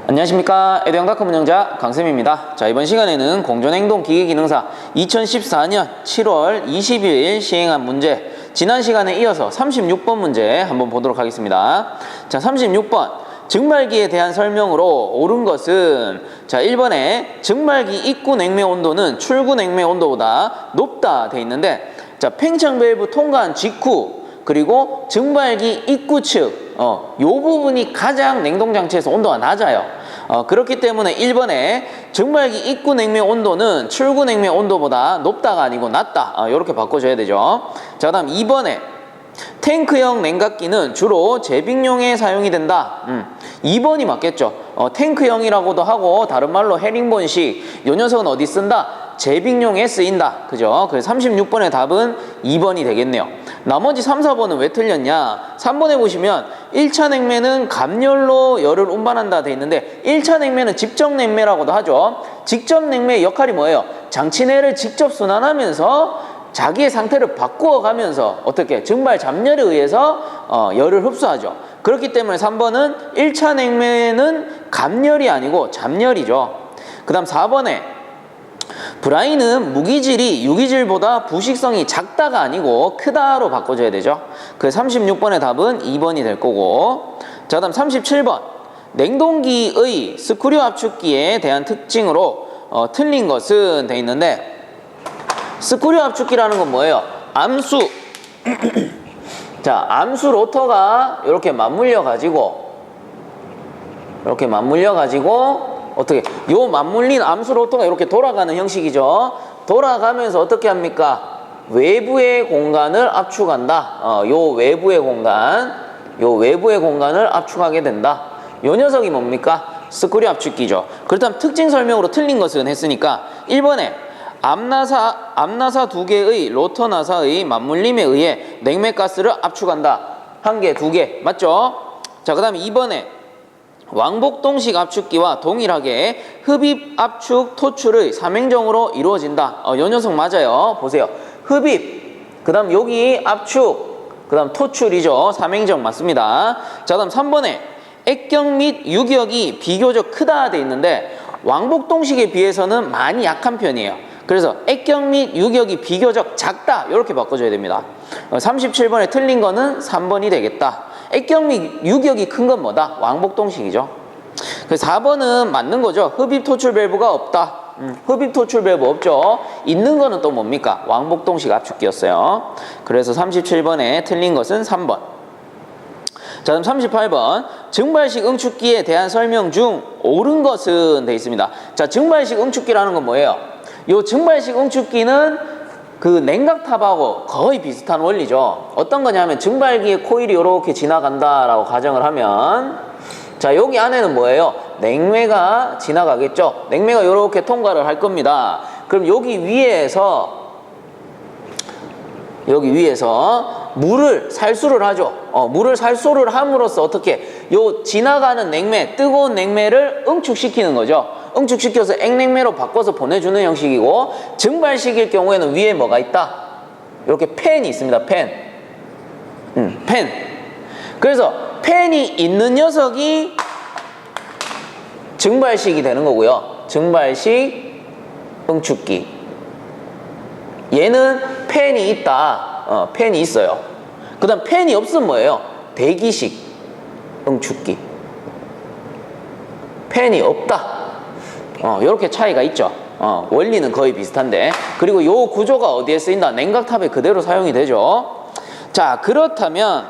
안녕하십니까. 에듀앙닷컴 운영자 강쌤입니다. 자, 이번 시간에는 공존행동 기계기능사 2014년 7월 20일 시행한 문제, 지난 시간에 이어서 36번 문제 한번 보도록 하겠습니다. 자, 36번 증발기에 대한 설명으로 옳은 것은, 자, 1번에 증발기 입구 냉매 온도는 출구 냉매 온도보다 높다 돼 있는데, 자, 팽창 밸브 통과한 직후 그리고 증발기 입구 측 요 부분이 가장 냉동장치에서 온도가 낮아요. 그렇기 때문에 1번에 증발기 입구 냉매 온도는 출구 냉매 온도보다 높다가 아니고 낮다, 이렇게 바꿔줘야 되죠. 자, 다음 2번에 탱크형 냉각기는 주로 제빙용에 사용이 된다. 2번이 맞겠죠. 탱크형이라고도 하고 다른 말로 헤링본식, 요 녀석은 어디 쓴다? 제빙용에 쓰인다. 그죠? 그래서 36번의 답은 2번이 되겠네요. 나머지 3, 4번은 왜 틀렸냐? 3번에 보시면 1차 냉매는 감열로 열을 운반한다 돼 있는데, 1차 냉매는 직접 냉매라고도 하죠. 직접 냉매의 역할이 뭐예요? 장치 내를 직접 순환하면서 자기의 상태를 바꾸어가면서 어떻게 증발 잡열에 의해서 열을 흡수하죠. 그렇기 때문에 3번은 1차 냉매는 감열이 아니고 잡열이죠. 그 다음 4번에 브라이는 무기질이 유기질보다 부식성이 작다가 아니고 크다로 바꿔줘야 되죠. 그 36번의 답은 2번이 될 거고, 자, 다음 37번 냉동기의 스크류 압축기에 대한 특징으로 틀린 것은 돼 있는데, 스크류 압축기라는 건 뭐예요? 암수. 자, 암수 로터가 이렇게 맞물려 가지고 어떻게, 요 맞물린 암수 로터가 이렇게 돌아가는 형식이죠. 돌아가면서 어떻게 합니까? 외부의 공간을 압축한다. 요 외부의 공간을 압축하게 된다. 요 녀석이 뭡니까? 스크류 압축기죠. 그렇다면 특징 설명으로 틀린 것은 했으니까 1번에 암나사 두 개의 로터 나사의 맞물림에 의해 냉매가스를 압축한다. 한 개, 두 개. 맞죠? 자, 그 다음에 2번에 왕복동식 압축기와 동일하게 흡입, 압축, 토출의 삼행정으로 이루어진다. 요 녀석 맞아요. 보세요. 흡입, 그 다음 여기 압축, 그 다음 토출이죠. 삼행정 맞습니다. 자, 그 다음 3번에 액격 및 유격이 비교적 크다 돼 있는데, 왕복동식에 비해서는 많이 약한 편이에요. 그래서 액격 및 유격이 비교적 작다, 이렇게 바꿔줘야 됩니다. 37번에 틀린 거는 3번이 되겠다. 액격 및 유격이 큰 건 뭐다? 왕복동식이죠. 그래서 4번은 맞는 거죠. 흡입 토출 밸브가 없다. 흡입 토출 밸브 없죠. 있는 거는 또 뭡니까? 왕복동식 압축기였어요. 그래서 37번에 틀린 것은 3번. 자, 그럼 38번 증발식 응축기에 대한 설명 중 옳은 것은 돼 있습니다. 자, 증발식 응축기라는 건 뭐예요? 요 증발식 응축기는 그 냉각탑하고 거의 비슷한 원리죠. 어떤 거냐면 증발기의 코일이 이렇게 지나간다라고 가정을 하면, 자, 여기 안에는 뭐예요? 냉매가 지나가겠죠. 냉매가 이렇게 통과를 할 겁니다. 그럼 여기 위에서 물을 살수를 하죠. 물을 살수를 함으로써 어떻게, 요 지나가는 냉매, 뜨거운 냉매를 응축시키는 거죠. 응축시켜서 액냉매로 바꿔서 보내주는 형식이고, 증발식일 경우에는 위에 뭐가 있다? 이렇게 팬이 있습니다. 팬. 그래서 팬이 있는 녀석이 증발식이 되는 거고요. 증발식 응축기. 얘는 팬이 있다. 팬이 있어요. 그 다음 팬이 없으면 뭐예요? 대기식 응축기. 팬이 없다. 이렇게 차이가 있죠. 원리는 거의 비슷한데, 그리고 요 구조가 어디에 쓰인다? 냉각탑에 그대로 사용이 되죠. 자, 그렇다면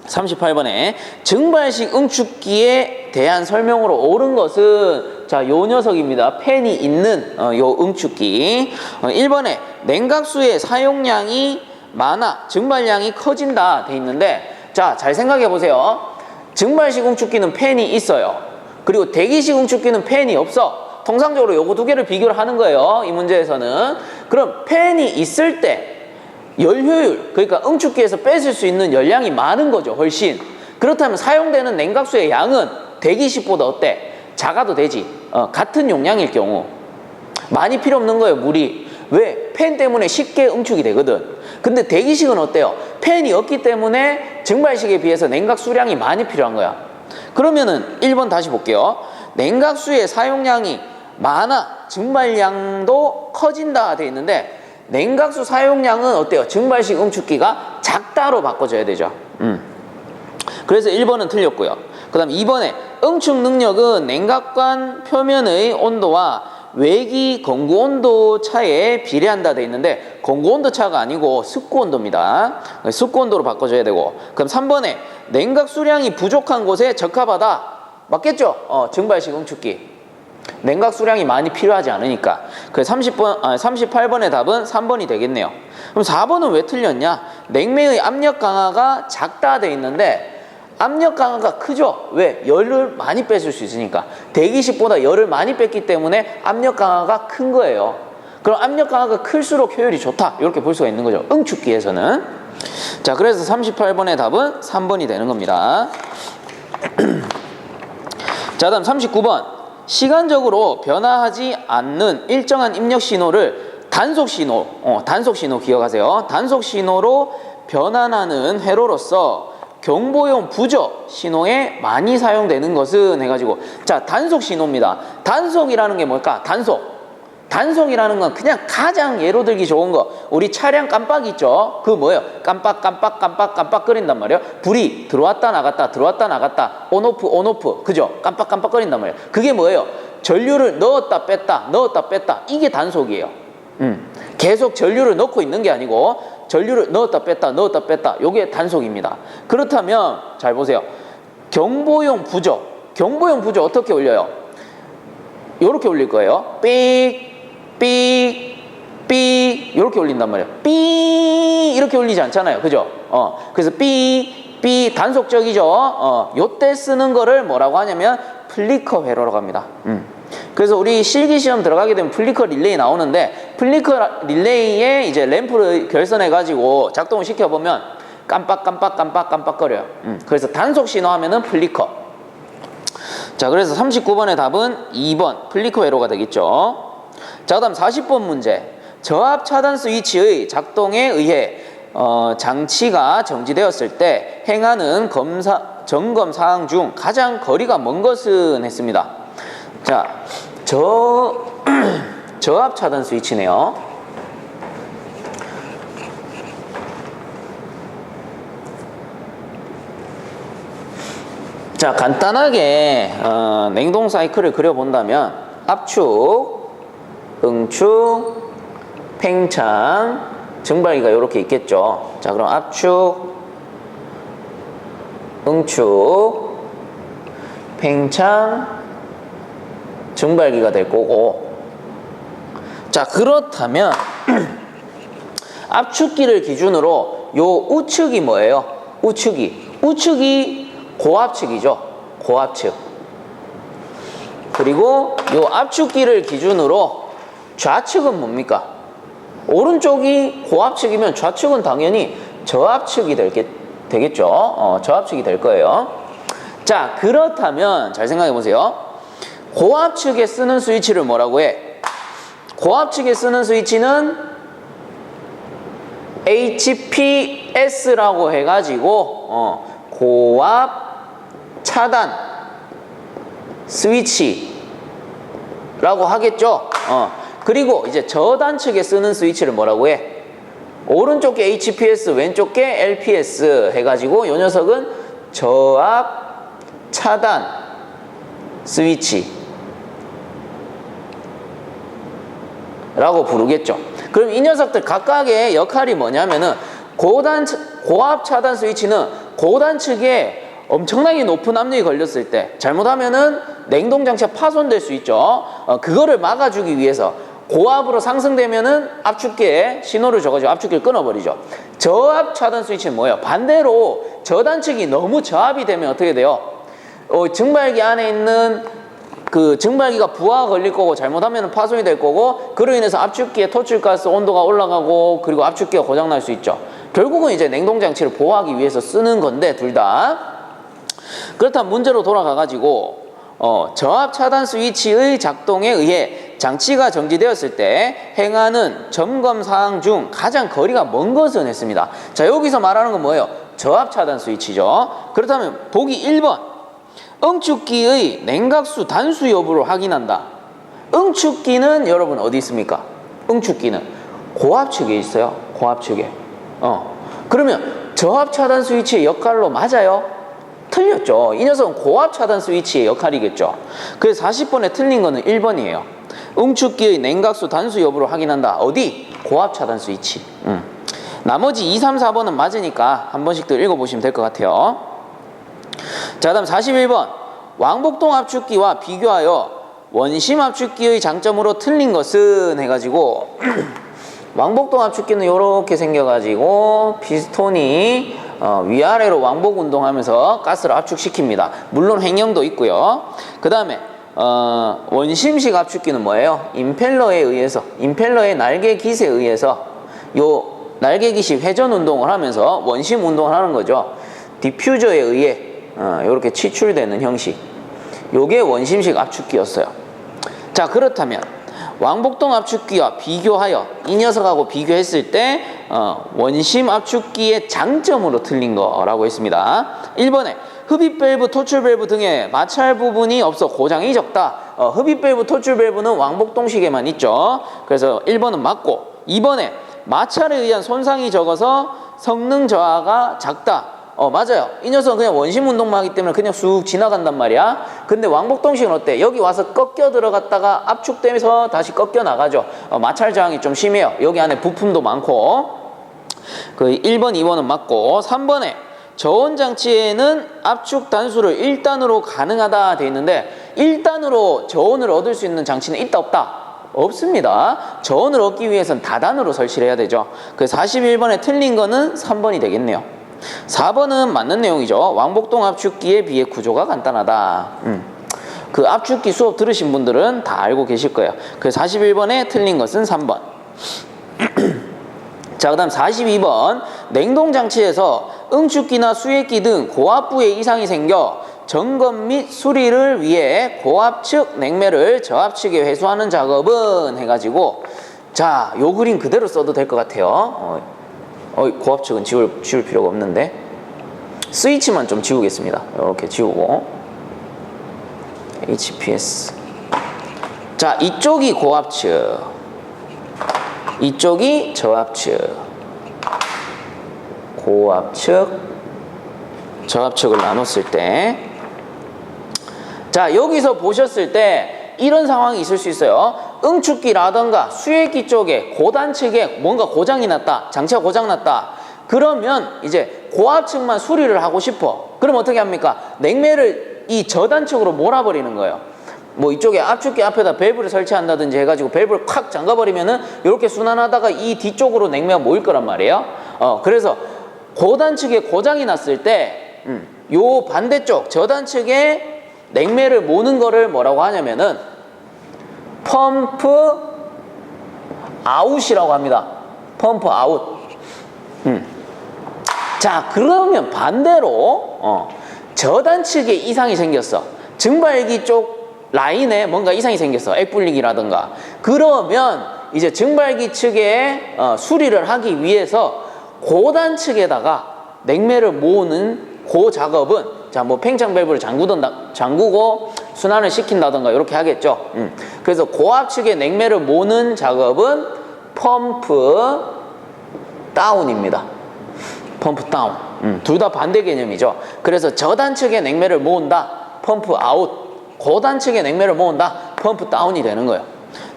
38번에 증발식 응축기에 대한 설명으로 옳은 것은, 자, 요 녀석입니다. 팬이 있는 요 응축기. 1번에 냉각수의 사용량이 많아 증발량이 커진다 돼 있는데, 자, 잘 생각해 보세요. 증발식 응축기는 팬이 있어요. 그리고 대기식 응축기는 팬이 없어. 통상적으로 요거 두 개를 비교를 하는 거예요, 이 문제에서는. 그럼 팬이 있을 때 열 효율, 그러니까 응축기에서 뺏을 수 있는 열량이 많은 거죠, 훨씬. 그렇다면 사용되는 냉각수의 양은 대기식보다 어때? 작아도 되지. 같은 용량일 경우 많이 필요 없는 거예요, 물이. 왜? 팬 때문에 쉽게 응축이 되거든. 근데 대기식은 어때요? 팬이 없기 때문에 증발식에 비해서 냉각 수량이 많이 필요한 거야. 그러면은 1번 다시 볼게요. 냉각수의 사용량이 많아 증발량도 커진다 돼 있는데 냉각수 사용량은 어때요? 증발식 응축기가 작다로 바꿔줘야 되죠. 그래서 1번은 틀렸고요. 그 다음 2번에 응축 능력은 냉각관 표면의 온도와 외기 건구 온도 차에 비례한다 돼 있는데 건구 온도 차가 아니고 습구 온도입니다. 습구 온도로 바꿔줘야 되고 그럼 3번에 냉각 수량이 부족한 곳에 적합하다. 맞겠죠? 증발식 응축기. 냉각 수량이 많이 필요하지 않으니까. 그래서 38번의 답은 3번이 되겠네요. 그럼 4번은 왜 틀렸냐? 냉매의 압력 강하가 작다 돼 있는데 압력 강하가 크죠? 왜? 열을 많이 뺏을 수 있으니까. 대기식보다 열을 많이 뺐기 때문에 압력 강하가 큰 거예요. 그럼 압력 강하가 클수록 효율이 좋다. 이렇게 볼 수가 있는 거죠. 응축기에서는. 자, 그래서 38번의 답은 3번이 되는 겁니다. 자, 다음 39번. 시간적으로 변화하지 않는 일정한 입력 신호를 단속 신호 기억하세요. 단속 신호로 변환하는 회로로서 경보용 부저 신호에 많이 사용되는 것은 해가지고 자 단속 신호입니다. 단속이라는 게 뭘까? 단속이라는 건 그냥 가장 예로 들기 좋은 거 우리 차량 깜빡 있죠? 그 뭐예요? 깜빡 거린단 말이에요. 불이 들어왔다 나갔다 온오프 그죠? 깜빡 거린단 말이에요. 그게 뭐예요? 전류를 넣었다 뺐다 이게 단속이에요. 계속 전류를 넣고 있는 게 아니고 전류를 넣었다 뺐다 요게 단속입니다. 그렇다면 잘 보세요. 경보용 부저 어떻게 올려요? 요렇게 올릴 거예요. 삑 요렇게 올린단 말이에요. 삑 이렇게 올리지 않잖아요. 그죠? 그래서 삑 단속적이죠. 요때 쓰는 거를 뭐라고 하냐면 플리커 회로라고 합니다. 그래서 우리 실기시험 들어가게 되면 플리커 릴레이 나오는데 플리커 릴레이에 이제 램프를 결선해 가지고 작동을 시켜보면 깜빡거려요. 그래서 단속 신호 하면은 플리커. 자, 그래서 39번의 답은 2번 플리커 회로가 되겠죠. 자, 그다음 40번 문제. 저압 차단 스위치의 작동에 의해 장치가 정지되었을 때 행하는 점검 사항 중 가장 거리가 먼 것은 했습니다. 자, 저압 차단 스위치네요. 자, 간단하게 냉동 사이클을 그려본다면 압축, 응축, 팽창, 증발기가 이렇게 있겠죠. 자, 그럼 압축, 응축, 팽창, 증발기가 될 거고. 자, 그렇다면 압축기를 기준으로 요 우측이 뭐예요? 우측이 고압측이죠. 고압측. 그리고 요 압축기를 기준으로 좌측은 뭡니까? 오른쪽이 고압측이면 좌측은 당연히 저압측이 되겠죠. 저압측이 될 거예요. 자, 그렇다면 잘 생각해 보세요. 고압측에 쓰는 스위치를 뭐라고 해? 고압측에 쓰는 스위치는 HPS라고 해가지고 고압 차단 스위치라고 하겠죠. 그리고 이제 저단측에 쓰는 스위치를 뭐라고 해? 오른쪽 게 HPS, 왼쪽 게 LPS 해가지고 이 녀석은 저압 차단 스위치 라고 부르겠죠. 그럼 이 녀석들 각각의 역할이 뭐냐면은 고압 차단 스위치는 고단측에 엄청나게 높은 압력이 걸렸을 때 잘못하면은 냉동장치가 파손될 수 있죠. 그거를 막아주기 위해서 고압으로 상승되면은 압축기에 신호를 줘가지고 압축기를 끊어버리죠. 저압 차단 스위치는 뭐예요? 반대로 저단측이 너무 저압이 되면 어떻게 돼요? 증발기 안에 있는 그 증발기가 부하가 걸릴 거고 잘못하면 파손이 될 거고 그로 인해서 압축기의 토출가스 온도가 올라가고 그리고 압축기가 고장날 수 있죠. 결국은 이제 냉동장치를 보호하기 위해서 쓰는 건데 둘 다. 그렇다면 문제로 돌아가가지고 저압 차단 스위치의 작동에 의해 장치가 정지되었을 때 행하는 점검 사항 중 가장 거리가 먼 것은 했습니다. 자, 여기서 말하는 건 뭐예요? 저압 차단 스위치죠. 그렇다면 보기 1번 응축기의 냉각수 단수 여부를 확인한다. 응축기는 여러분 어디 있습니까? 응축기는 고압 측에 있어요. 고압 측에. 그러면 저압 차단 스위치의 역할로 맞아요? 틀렸죠. 이 녀석은 고압 차단 스위치의 역할이겠죠. 그래서 40번에 틀린 거는 1번이에요. 응축기의 냉각수 단수 여부를 확인한다. 어디? 고압 차단 스위치. 나머지 2, 3, 4번은 맞으니까 한 번씩 더 읽어보시면 될 것 같아요. 자, 다음 41번. 왕복동 압축기와 비교하여 원심 압축기의 장점으로 틀린 것은 해가지고 왕복동 압축기는 이렇게 생겨가지고 피스톤이 위아래로 왕복 운동하면서 가스를 압축시킵니다. 물론 횡령도 있고요. 그 다음에 원심식 압축기는 뭐예요? 임펠러에 의해서, 임펠러의 날개 깃에 의해서 요 날개 깃이 회전 운동을 하면서 원심 운동을 하는 거죠. 디퓨저에 의해 이렇게 치출되는 형식. 요게 원심식 압축기였어요. 자, 그렇다면 왕복동 압축기와 비교하여 이 녀석하고 비교했을 때 원심 압축기의 장점으로 틀린 거라고 했습니다. 1번에 흡입 밸브, 토출 밸브 등의 마찰 부분이 없어 고장이 적다. 흡입 밸브, 토출 밸브는 왕복동식에만 있죠. 그래서 1번은 맞고, 2번에 마찰에 의한 손상이 적어서 성능 저하가 작다. 맞아요. 이 녀석은 그냥 원심 운동만 하기 때문에 그냥 쑥 지나간단 말이야. 근데 왕복동식은 어때? 여기 와서 꺾여 들어갔다가 압축되면서 다시 꺾여 나가죠. 마찰 저항이 좀 심해요. 여기 안에 부품도 많고. 그 1번, 2번은 맞고, 3번에 저온장치에는 압축 단수를 1단으로 가능하다 돼 있는데 1단으로 저온을 얻을 수 있는 장치는 있다 없다? 없습니다. 저온을 얻기 위해서는 다단으로 설치를 해야 되죠. 그래서 41번에 틀린 거는 3번이 되겠네요. 4번은 맞는 내용이죠. 왕복동 압축기에 비해 구조가 간단하다. 그 압축기 수업 들으신 분들은 다 알고 계실 거예요. 그래서 41번에 틀린 것은 3번. 자, 그 다음 42번. 냉동장치에서 응축기나 수액기 등 고압부에 이상이 생겨 점검 및 수리를 위해 고압측 냉매를 저압측에 회수하는 작업은 해가지고, 자, 요 그림 그대로 써도 될 것 같아요. 고압측은 지울 필요가 없는데 스위치만 좀 지우겠습니다. 이렇게 지우고 HPS. 자, 이쪽이 고압측, 이쪽이 저압측. 고압측, 저압측을 나눴을 때, 자, 여기서 보셨을 때 이런 상황이 있을 수 있어요. 응축기라던가 수액기 쪽에 고단 측에 뭔가 고장이 났다, 장치가 고장났다. 그러면 이제 고압측만 수리를 하고 싶어. 그럼 어떻게 합니까? 냉매를 이 저단측으로 몰아버리는 거예요. 뭐 이쪽에 압축기 앞에다 밸브를 설치한다든지 해가지고 밸브를 콱 잠가버리면은 이렇게 순환하다가 이 뒤쪽으로 냉매가 모일 거란 말이에요. 그래서 고단측에 고장이 났을 때 요 반대쪽 저단측에 냉매를 모는 거를 뭐라고 하냐면은 펌프 아웃이라고 합니다. 펌프 아웃. 자, 그러면 반대로 저단측에 이상이 생겼어. 증발기 쪽 라인에 뭔가 이상이 생겼어. 액불리기라든가. 그러면 이제 증발기 측에 수리를 하기 위해서 고단측에다가 냉매를 모으는 그 작업은, 자, 뭐 팽창 밸브를 잠그고 순환을 시킨다던가 이렇게 하겠죠. 그래서 고압 측의 냉매를 모는 작업은 펌프 다운입니다. 펌프 다운. 둘 다 반대 개념이죠. 그래서 저단 측의 냉매를 모은다, 펌프 아웃. 고단 측의 냉매를 모은다, 펌프 다운이 되는 거예요.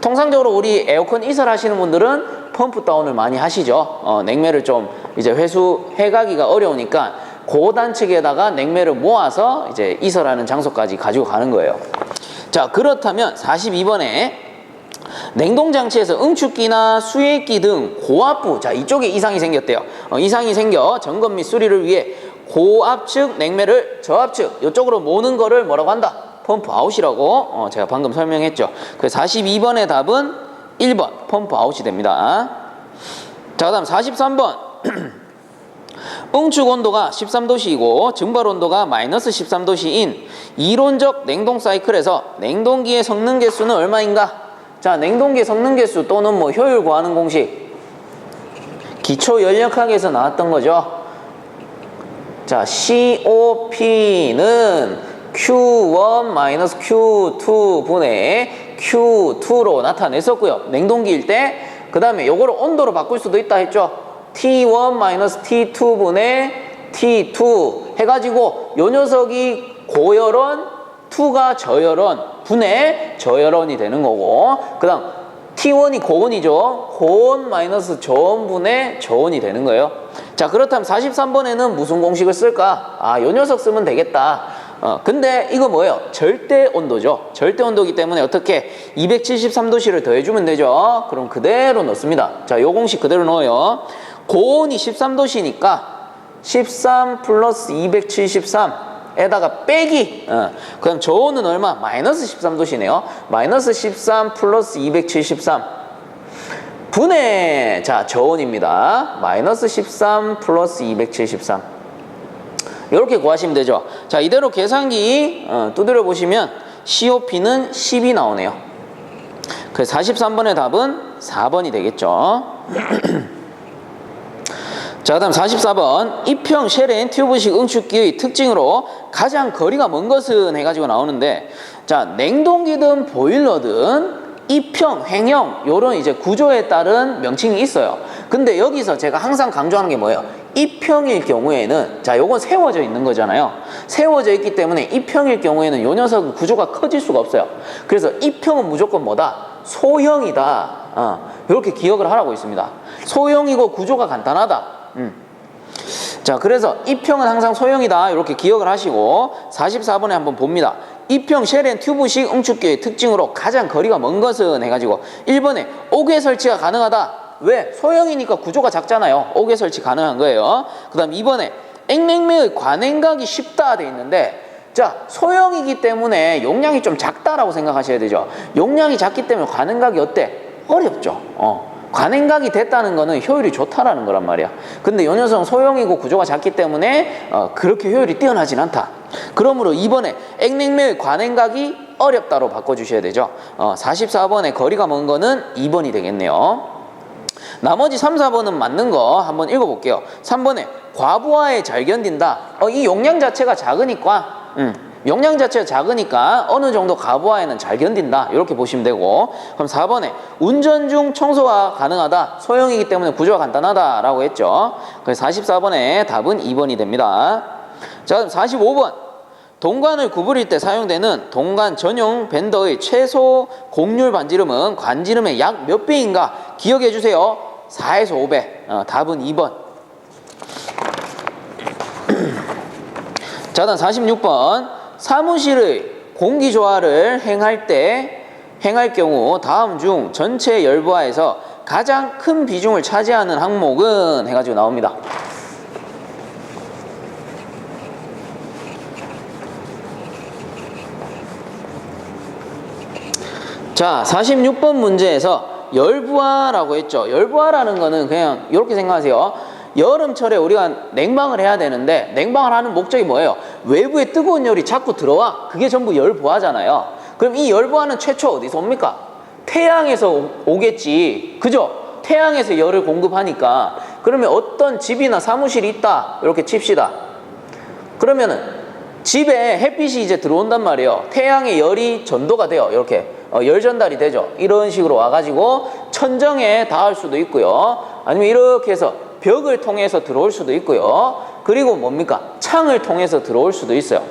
통상적으로 우리 에어컨 이설하시는 분들은 펌프 다운을 많이 하시죠. 냉매를 좀 이제 회수해가기가 어려우니까 고단 측에다가 냉매를 모아서 이제 이설하는 장소까지 가지고 가는 거예요. 자, 그렇다면 42번에 냉동장치에서 응축기나 수액기 등 고압부, 자, 이쪽에 이상이 생겼대요. 이상이 생겨 점검 및 수리를 위해 고압측 냉매를 저압측 이쪽으로 모는 거를 뭐라고 한다? 펌프 아웃이라고 제가 방금 설명했죠. 그래서 42번의 답은 1번 펌프 아웃이 됩니다. 자, 그 다음 43번. 응축 온도가 13도씨이고 증발 온도가 마이너스 13도씨인 이론적 냉동 사이클에서 냉동기의 성능 개수는 얼마인가? 자, 냉동기의 성능 개수 또는 뭐 효율 구하는 공식, 기초 연력학에서 나왔던 거죠. 자, COP는 Q1 마이너스 Q2 분의 Q2로 나타냈었고요. 냉동기일 때. 그 다음에 요거를 온도로 바꿀 수도 있다 했죠. T1 마이너스 T2 분의 T2 해가지고 요 녀석이 고열원, 2가 저열원, 분의 저열원이 되는 거고, 그 다음 T1이 고온이죠. 고온 마이너스 저온 분의 저온이 되는 거예요. 자, 그렇다면 43번에는 무슨 공식을 쓸까? 아, 요 녀석 쓰면 되겠다. 근데 이거 뭐예요? 절대 온도죠. 절대 온도이기 때문에 어떻게 273도씨를 더해주면 되죠. 그럼 그대로 넣습니다. 자, 요 공식 그대로 넣어요. 고온이 13도씨니까 13 플러스 273 에다가 빼기, 그럼 저온은 얼마? 마이너스 13도씨네요. 마이너스 13 플러스 273 분의, 자, 저온입니다. 마이너스 13 플러스 273 이렇게 구하시면 되죠. 자, 이대로 계산기 두드려 보시면 COP는 10이 나오네요. 그래서 43번의 답은 4번이 되겠죠. 자, 그 다음 44번 입형 쉘앤 튜브식 응축기의 특징으로 가장 거리가 먼 것은 해가지고 나오는데, 자, 냉동기든 보일러든 입형, 횡형 요런 이제 구조에 따른 명칭이 있어요. 근데 여기서 제가 항상 강조하는 게 뭐예요? 입형일 경우에는, 자, 요건 세워져 있는 거잖아요. 세워져 있기 때문에 입형일 경우에는 요 녀석 구조가 커질 수가 없어요. 그래서 입형은 무조건 뭐다? 소형이다. 이렇게 기억을 하라고 있습니다. 소형이고 구조가 간단하다. 자, 그래서 입형은 항상 소형이다. 이렇게 기억을 하시고 44번에 한번 봅니다. 입형 쉘앤 튜브식 응축기의 특징으로 가장 거리가 먼 것은 해가지고 1번에 옥외 설치가 가능하다. 왜? 소형이니까 구조가 작잖아요. 옥외 설치 가능한 거예요. 그 다음 2번에 액냉매의 관행각이 쉽다 돼 있는데, 자, 소형이기 때문에 용량이 좀 작다라고 생각하셔야 되죠. 용량이 작기 때문에 관행각이 어때? 어렵죠. 관행각이 됐다는 거는 효율이 좋다라는 거란 말이야. 근데 요 녀석은 소형이고 구조가 작기 때문에 그렇게 효율이 뛰어나진 않다. 그러므로 2번에 액냉매의 관행각이 어렵다로 바꿔주셔야 되죠. 44번에 거리가 먼 거는 2번이 되겠네요. 나머지 3, 4번은 맞는 거 한번 읽어볼게요. 3번에 과부하에 잘 견딘다. 이 용량 자체가 작으니까 용량 자체가 작으니까 어느 정도 과부하에는 잘 견딘다. 이렇게 보시면 되고, 그럼 4번에 운전 중 청소가 가능하다. 소형이기 때문에 구조가 간단하다 라고 했죠. 그래서 44번에 답은 2번이 됩니다. 자, 그럼 45번 동관을 구부릴 때 사용되는 동관 전용 밴더의 최소 곡률 반지름은 관지름의 약 몇 배인가 기억해 주세요. 4에서 5배. 답은 2번. 자, 다음 46번 사무실의 공기조화를 행할 경우 다음 중 전체 열부하에서 가장 큰 비중을 차지하는 항목은 해가지고 나옵니다. 자, 46번 문제에서 열부하라고 했죠. 열부하라는 거는 그냥 이렇게 생각하세요. 여름철에 우리가 냉방을 해야 되는데 냉방을 하는 목적이 뭐예요? 외부에 뜨거운 열이 자꾸 들어와. 그게 전부 열부하잖아요. 그럼 이 열부하는 최초 어디서 옵니까? 태양에서 오겠지. 그죠? 태양에서 열을 공급하니까. 그러면 어떤 집이나 사무실이 있다. 이렇게 칩시다. 그러면은 집에 햇빛이 이제 들어온단 말이에요. 태양의 열이 전도가 돼요. 이렇게 열 전달이 되죠. 이런 식으로 와가지고 천정에 닿을 수도 있고요. 아니면 이렇게 해서 벽을 통해서 들어올 수도 있고요. 그리고 뭡니까? 창을 통해서 들어올 수도 있어요.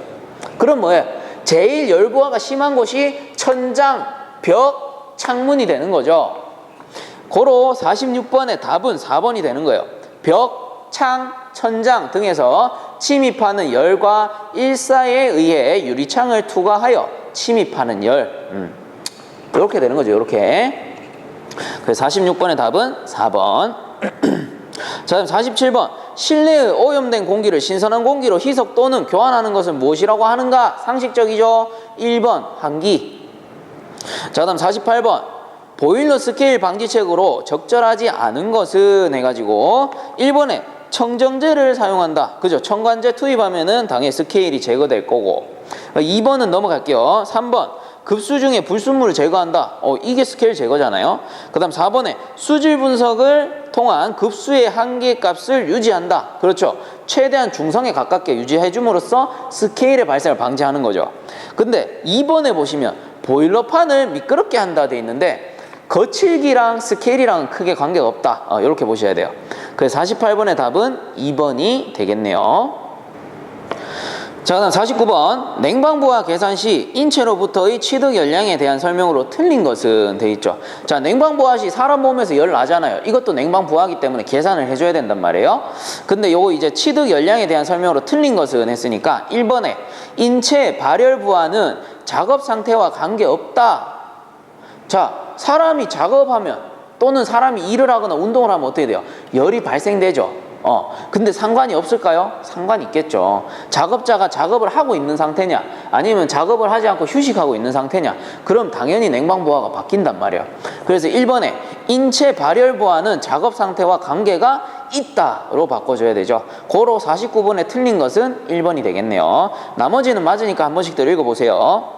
그럼 뭐예요? 제일 열부하가 심한 곳이 천장, 벽, 창문이 되는 거죠. 고로 46번의 답은 4번이 되는 거예요. 벽, 창, 천장 등에서 침입하는 열과 일사에 의해 유리창을 투과하여 침입하는 열. 이렇게 되는 거죠. 이렇게. 그래서 46번의 답은 4번. 자, 다음 47번 실내의 오염된 공기를 신선한 공기로 희석 또는 교환하는 것을 무엇이라고 하는가? 상식적이죠. 1번 환기. 자, 다음 48번 보일러 스케일 방지책으로 적절하지 않은 것은 해가지고 1번에 청정제를 사용한다. 그죠? 첨가제 투입하면은 당연히 스케일이 제거될 거고. 2번은 넘어갈게요. 3번 급수 중에 불순물을 제거한다. 이게 스케일 제거잖아요. 그 다음 4번에 수질 분석을 통한 급수의 한계값을 유지한다. 그렇죠. 최대한 중성에 가깝게 유지해줌으로써 스케일의 발생을 방지하는 거죠. 근데 2번에 보시면 보일러판을 미끄럽게 한다 돼 있는데 거칠기랑 스케일이랑 크게 관계가 없다. 이렇게 보셔야 돼요. 그래서 48번의 답은 2번이 되겠네요. 자, 그다음 49번 냉방부하 계산 시 인체로부터의 취득 열량에 대한 설명으로 틀린 것은 돼 있죠. 자, 냉방부하 시 사람 몸에서 열 나잖아요. 이것도 냉방부하기 때문에 계산을 해줘야 된단 말이에요. 근데 요거 이제 취득 열량에 대한 설명으로 틀린 것은 했으니까 1번에 인체 발열 부하는 작업 상태와 관계없다. 자, 사람이 작업하면 또는 사람이 일을 하거나 운동을 하면 어떻게 돼요? 열이 발생되죠. 근데 상관이 없을까요? 상관이 있겠죠. 작업자가 작업을 하고 있는 상태냐 아니면 작업을 하지 않고 휴식하고 있는 상태냐, 그럼 당연히 냉방부하가 바뀐단 말이에요. 그래서 1번에 인체 발열 부하는 작업 상태와 관계가 있다로 바꿔줘야 되죠. 고로 49번에 틀린 것은 1번이 되겠네요. 나머지는 맞으니까 한 번씩 더 읽어보세요.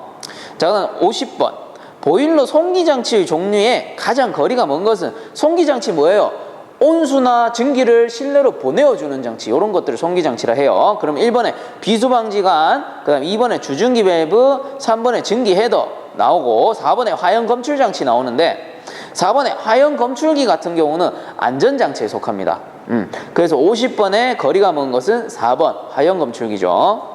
자, 그럼 50번 보일러 송기장치의 종류에 가장 거리가 먼 것은, 송기장치 뭐예요? 온수나 증기를 실내로 보내어주는 장치, 이런 것들을 송기장치라 해요. 그럼 1번에 비수방지관, 그 다음 2번에 주증기 밸브, 3번에 증기 헤더 나오고 4번에 화형 검출 장치 나오는데, 4번에 화형 검출기 같은 경우는 안전장치에 속합니다. 그래서 50번에 거리가 먼 것은 4번 화형 검출기죠.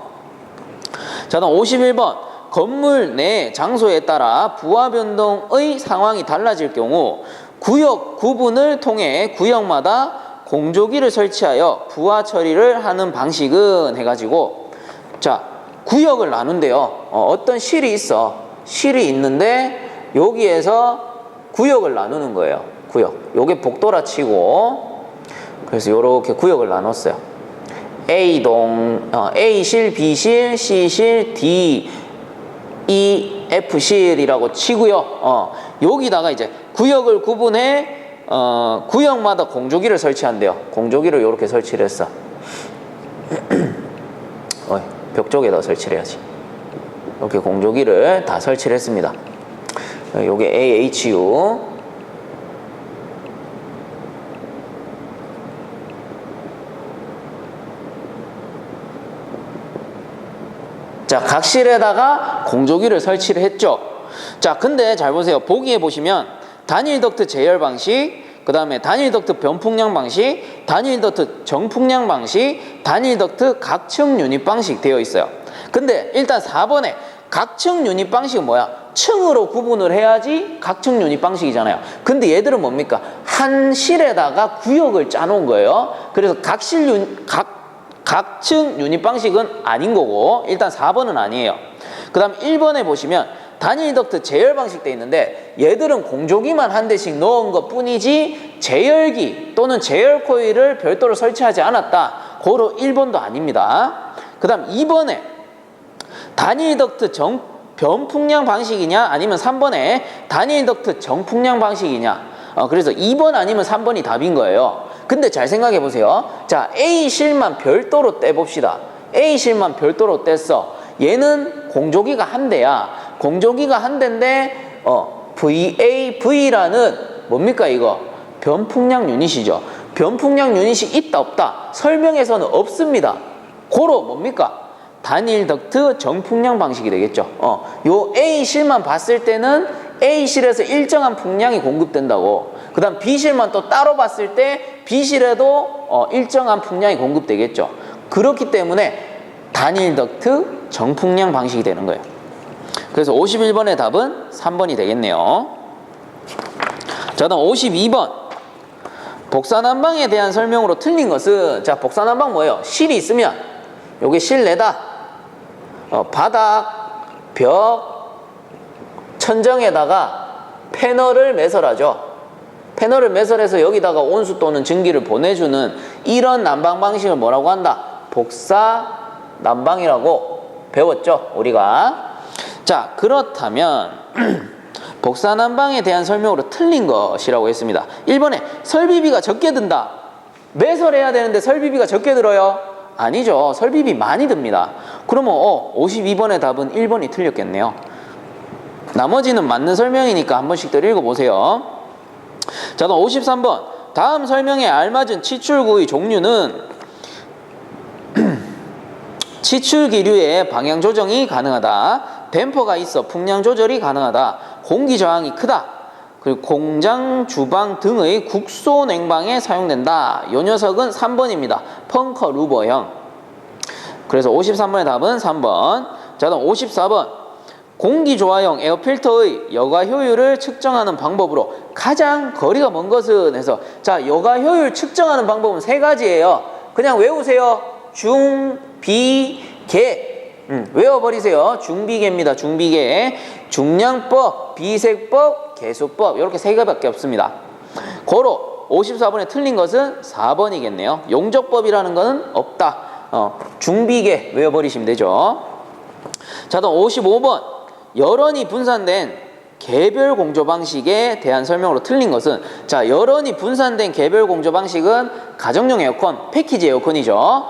자, 다음 51번 건물 내 장소에 따라 부하 변동의 상황이 달라질 경우 구역 구분을 통해 구역마다 공조기를 설치하여 부하 처리를 하는 방식은 해가지고, 자, 구역을 나눈대요. 어떤 실이 있어. 실이 있는데 여기에서 구역을 나누는 거예요. 구역. 요게 복도라 치고, 그래서 요렇게 구역을 나눴어요. A동, A실, B실, C실, D, E, F실이라고 치고요. 여기다가 이제 구역을 구분해 구역마다 공조기를 설치한대요. 공조기를 이렇게 설치를 했어. 벽 쪽에다 설치를 해야지. 이렇게 공조기를 다 설치를 했습니다. 요게 AHU. 자, 각 실에다가 공조기를 설치를 했죠. 자, 근데 잘 보세요. 보기에 보시면 단일 덕트 제열 방식, 그 다음에 단일 덕트 변풍량 방식, 단일 덕트 정풍량 방식, 단일 덕트 각층 유닛 방식 되어 있어요. 근데 일단 4번에 각층 유닛 방식은 뭐야? 층으로 구분을 해야지 각층 유닛 방식이잖아요. 근데 얘들은 뭡니까? 한 실에다가 구역을 짜놓은 거예요. 그래서 각층 유닛 방식은 아닌 거고, 일단 4번은 아니에요. 그 다음 1번에 보시면 단일 덕트 제열 방식 돼 있는데, 얘들은 공조기만 한 대씩 넣은 것 뿐이지 제열기 또는 제열 코일을 별도로 설치하지 않았다. 고로 1번도 아닙니다. 그 다음 2번에 단일 덕트 변풍량 방식이냐 아니면 3번에 단일 덕트 정풍량 방식이냐. 그래서 2번 아니면 3번이 답인 거예요. 근데 잘 생각해 보세요. 자, A실만 별도로 떼봅시다. A실만 별도로 뗐어. 얘는 공조기가 한 대야. 공조기가 한 대인데 VAV라는 뭡니까 이거? 변풍량 유닛이죠. 변풍량 유닛이 있다 없다? 설명에서는 없습니다. 고로 뭡니까? 단일 덕트 정풍량 방식이 되겠죠. 요 A실만 봤을 때는 A실에서 일정한 풍량이 공급된다고. 그 다음 B실만 또 따로 봤을 때 B실에도 일정한 풍량이 공급되겠죠. 그렇기 때문에 단일 덕트 정풍량 방식이 되는 거예요. 그래서 51번의 답은 3번이 되겠네요. 자, 다음 52번 복사난방에 대한 설명으로 틀린 것은, 자, 복사난방 뭐예요? 실이 있으면 요게 실내다. 바닥, 벽, 천정에다가 패널을 매설하죠. 패널을 매설해서 여기다가 온수 또는 증기를 보내주는 이런 난방 방식을 뭐라고 한다? 복사 난방이라고 배웠죠, 우리가. 자, 그렇다면 복사 난방에 대한 설명으로 틀린 것이라고 했습니다. 1번에 설비비가 적게 든다. 매설해야 되는데 설비비가 적게 들어요? 아니죠. 설비비 많이 듭니다. 그러면 52번의 답은 1번이 틀렸겠네요. 나머지는 맞는 설명이니까 한 번씩 더 읽어보세요. 자, 그럼 53번 다음 설명에 알맞은 치출구의 종류는 치출 기류의 방향 조정이 가능하다. 댐퍼가 있어 풍량 조절이 가능하다. 공기 저항이 크다. 그리고 공장, 주방 등의 국소 냉방에 사용된다. 이 녀석은 3번입니다. 펑커 루버형. 그래서 53번의 답은 3번. 자, 다음 54번. 공기조화형 에어필터의 여가 효율을 측정하는 방법으로 가장 거리가 먼 것은 해서, 자, 여가 효율 측정하는 방법은 세 가지예요. 그냥 외우세요. 중, 비, 개. 외워버리세요. 중비계입니다. 중비계. 중량법, 비색법, 개수법. 이렇게 세 개밖에 없습니다. 고로 54번에 틀린 것은 4번이겠네요. 용접법이라는 것은 없다. 중비계 외워버리시면 되죠. 자, 다음 55번. 열원이 분산된 개별 공조 방식에 대한 설명으로 틀린 것은, 자, 열원이 분산된 개별 공조 방식은 가정용 에어컨, 패키지 에어컨이죠.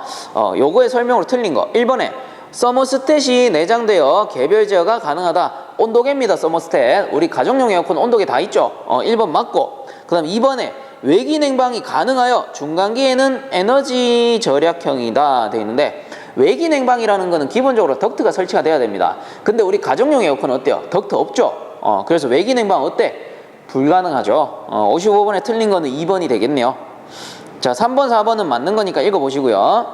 요거의 설명으로 틀린 거. 1번에 서머스탯이 내장되어 개별 제어가 가능하다. 온도계입니다. 서머스탯. 우리 가정용 에어컨 온도계 다 있죠. 1번 맞고. 그 다음 2번에 외기 냉방이 가능하여 중간기에는 에너지 절약형이다 되어 있는데, 외기 냉방이라는 거는 기본적으로 덕트가 설치가 돼야 됩니다. 근데 우리 가정용 에어컨은 어때요? 덕트 없죠? 그래서 외기 냉방 어때? 불가능하죠. 55번에 틀린 거는 2번이 되겠네요. 자, 3번, 4번은 맞는 거니까 읽어보시고요.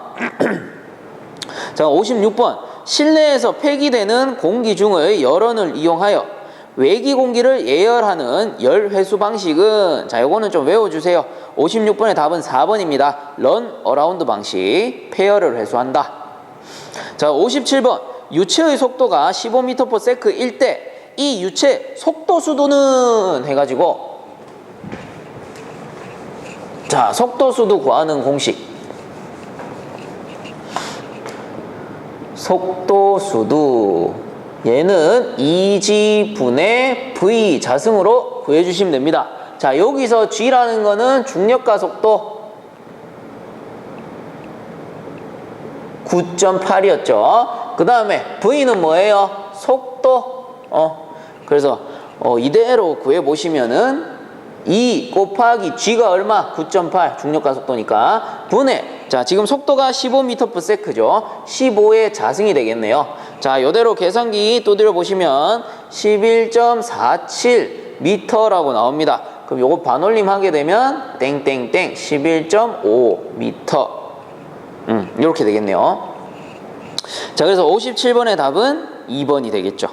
자, 56번. 실내에서 폐기되는 공기 중의 열원을 이용하여 외기 공기를 예열하는 열 회수 방식은, 자, 요거는 좀 외워주세요. 56번의 답은 4번입니다. 런 어라운드 방식. 폐열을 회수한다. 자, 57번. 유체의 속도가 15m/s일 때 이 유체 속도 수도는 해가지고, 자, 속도 수도 구하는 공식. 속도 수도. 얘는 2G분의 V 자승으로 구해주시면 됩니다. 자, 여기서 G라는 거는 중력가 속도 9.8이었죠. 그 다음에 V는 뭐예요? 속도. 그래서 이대로 구해보시면은 2 곱하기 G가 얼마? 9.8 중력가 속도니까 분의, 자, 지금 속도가 15m/s죠. 15의 자승이 되겠네요. 자, 이대로 계산기 두드려 보시면 11.47m라고 나옵니다. 그럼 요거 반올림 하게 되면 땡땡땡 11.5m. 이렇게 되겠네요. 자, 그래서 57번의 답은 2번이 되겠죠.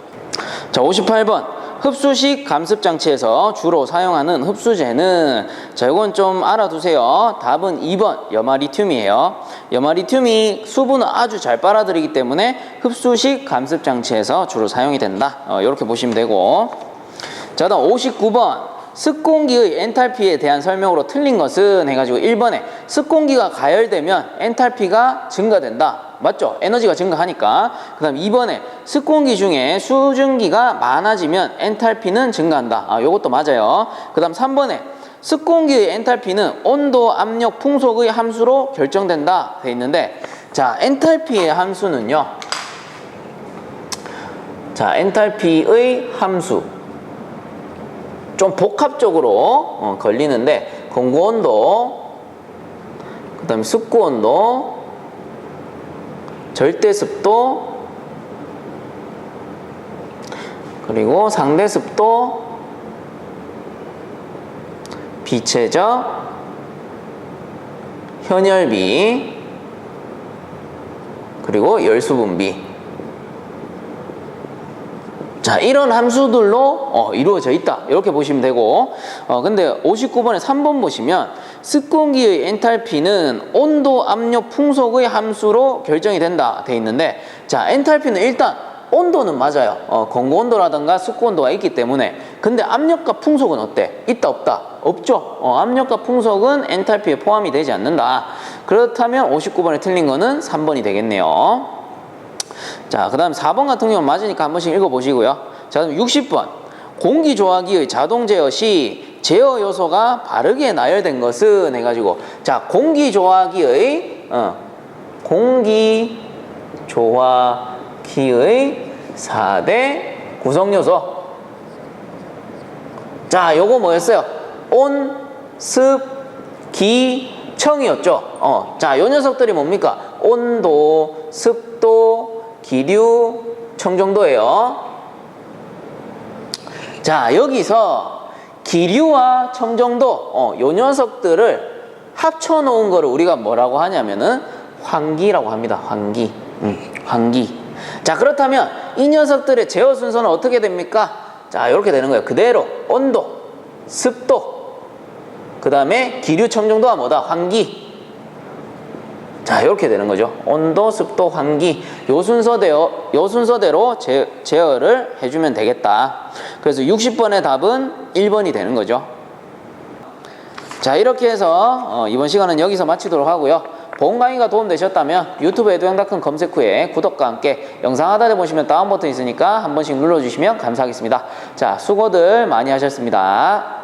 자, 58번. 흡수식 감습장치에서 주로 사용하는 흡수제는, 자, 이건 좀 알아두세요. 답은 2번 염화리튬이에요. 염화리튬이 수분을 아주 잘 빨아들이기 때문에 흡수식 감습장치에서 주로 사용이 된다. 이렇게 보시면 되고. 자, 다음 59번. 습공기의 엔탈피에 대한 설명으로 틀린 것은 해가지고 1번에 습공기가 가열되면 엔탈피가 증가된다. 맞죠? 에너지가 증가하니까. 그 다음 2번에 습공기 중에 수증기가 많아지면 엔탈피는 증가한다. 요것도 맞아요. 그 다음 3번에 습공기의 엔탈피는 온도, 압력, 풍속의 함수로 결정된다 돼 있는데, 자, 엔탈피의 함수는요, 자, 엔탈피의 함수 좀 복합적으로 걸리는데, 공구온도, 그 다음에 습구온도, 절대습도, 그리고 상대습도, 비체적, 현열비, 그리고 열수분비. 자, 이런 함수들로 이루어져 있다. 이렇게 보시면 되고, 근데 59번에 3번 보시면 습공기의 엔탈피는 온도, 압력, 풍속의 함수로 결정이 된다 돼 있는데, 자, 엔탈피는 일단 온도는 맞아요. 공구온도라든가 습구온도가 있기 때문에. 근데 압력과 풍속은 어때? 있다 없다? 없죠. 압력과 풍속은 엔탈피에 포함이 되지 않는다. 그렇다면 59번에 틀린 거는 3번이 되겠네요. 자, 그 다음 4번 같은 경우는 맞으니까 한 번씩 읽어보시고요. 자, 그럼 60번. 공기조화기의 자동 제어 시 제어 요소가 바르게 나열된 것은 해가지고, 자, 공기조화기의 4대 구성요소. 자, 요거 뭐였어요? 온, 습, 기, 청이었죠. 자, 요 녀석들이 뭡니까? 온도, 습도, 기류, 청정도예요. 자, 여기서 기류와 청정도, 요 녀석들을 합쳐 놓은 거를 우리가 뭐라고 하냐면은 환기라고 합니다. 환기. 환기. 자, 그렇다면 이 녀석들의 제어 순서는 어떻게 됩니까? 자, 이렇게 되는 거예요. 그대로 온도, 습도, 그 다음에 기류, 청정도가 뭐다? 환기. 자, 이렇게 되는 거죠. 온도, 습도, 환기. 요 순서대로 제어를 해주면 되겠다. 그래서 60번의 답은 1번이 되는 거죠. 자, 이렇게 해서 이번 시간은 여기서 마치도록 하고요. 본 강의가 도움되셨다면 유튜브 에듀양닷컴 검색 후에 구독과 함께 영상 하단에 보시면 다운 버튼 있으니까 한 번씩 눌러주시면 감사하겠습니다. 자, 수고들 많이 하셨습니다.